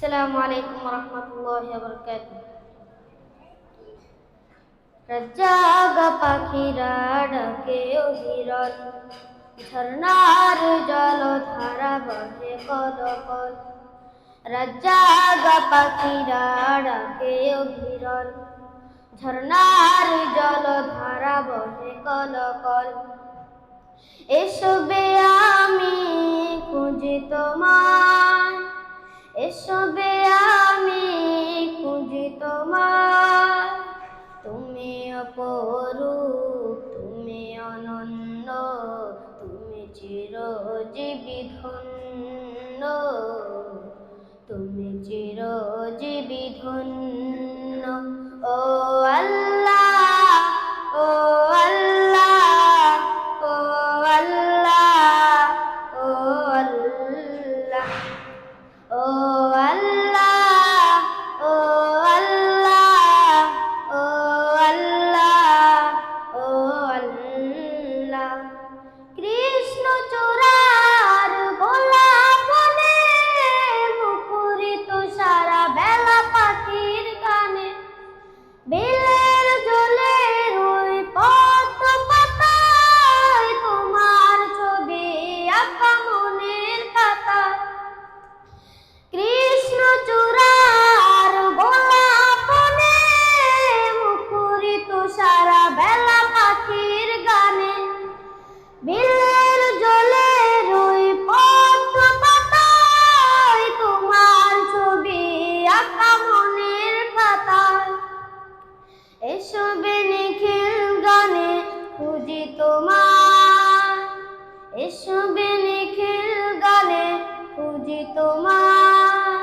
আসসালামু আলাইকুম রহমতুল্লাহি ওয়া বারাকাতুহু। জাগা পাখিরা ডাকে অহিরন, ঝর্ণার জলধারা বহে কলকল। জাগা পাখিরা ডাকে অহিরন, ঝর্ণার জলধারা বহে কলকল। এসবে আমি খুঁজি তোমায়, এসবে আমি খুঁজি তোমায়। তুমি অপরূপ, তুমি অনন্য, তুমি চিরজীবী ধন্য, তুমি চিরজীবী ধন্য। ও আল্লাহ, ও আল্লাহ, ও আল্লাহ, ও আল্লাহ, ও আল্লাহ, ও আল্লাহ, ও আল্লাহ, ও আল্লাহ। কৃষ্ণচূড়ার গোলাপ বনে মুখরিত সারা বেলা পাখির গানে, বেলের জলের ওই পদ্ম পাতায় তোমার ছবি আঁকা মনের খাতায়। কৃষ্ণচূড়ার গোলাপ বনে মুখরিত সারা বেলা পাখির গানে, বিলের জলের ওই পদ্ম পাতায় তোমার ছবি আঁকা মনের খাতায়। এসবে নিখিল গানে খুঁজি তোমায়, এসবে নিখিল গানে খুঁজি তোমায়।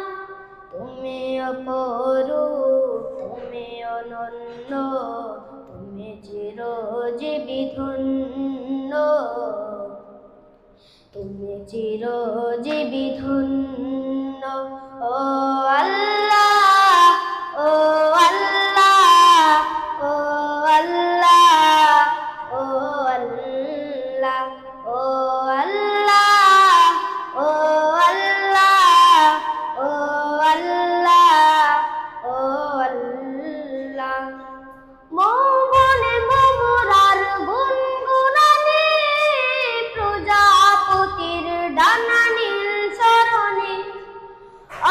তুমি অপরূপ, তুমি অনন্য, তুমি চিরজীবী ধন্য, তুমি চিরজীবী ধন্য। ও আল্লাহ, ও আল্লাহ, ও আল্লাহ, ও আল্লাহ, ও আল্লাহ, ও আল্লাহ, ও আল্লাহ, ও আল্লাহ। মৌবনে ভ্রমরার গুনগুনানি, প্রজাপতির ডানা নীল সরণি,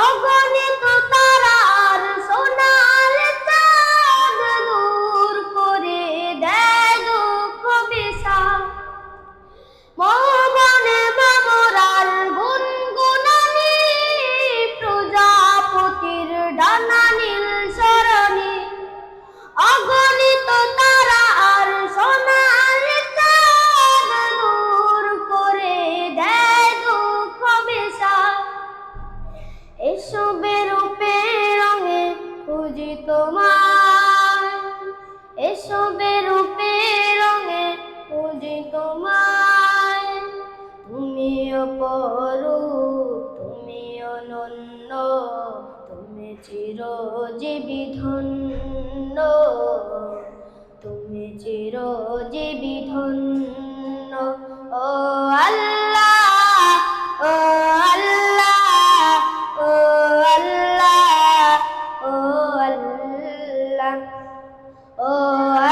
অগণিত তারার সোনালি চাঁদ দূর করে দেয় দুঃখ বিষাদ। মৌবনে ভ্রমরার গুনগুনানি, প্রজাপতির ডানা নীল সরণি, অগণিত তারা আর সোনালি চাঁদ দূর করে দেয় দুঃখ বিষাদ। এসবে রূপে রঙে খুঁজি তোমায়, এসবে রূপে রঙে খুঁজি তোমায়। তুমি অপরূপ, তুমি অনন্য, তুমি চিরজীবী ধন্য, তুমি চিরজীবী ধন্য। ও আল্লাহ, ও আল্লাহ, ও আল্লাহ, ও আল্লাহ, ও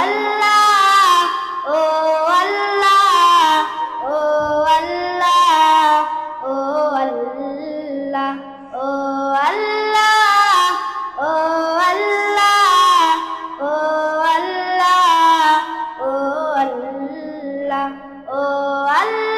আল্লাহ, ও আল্লাহ, ও আল্লাহ, ও আল্লাহ, ও আল্লাহ, ও আল্লাহ, ও আল্লাহ, ও আল্লাহ, ও আল্লাহ।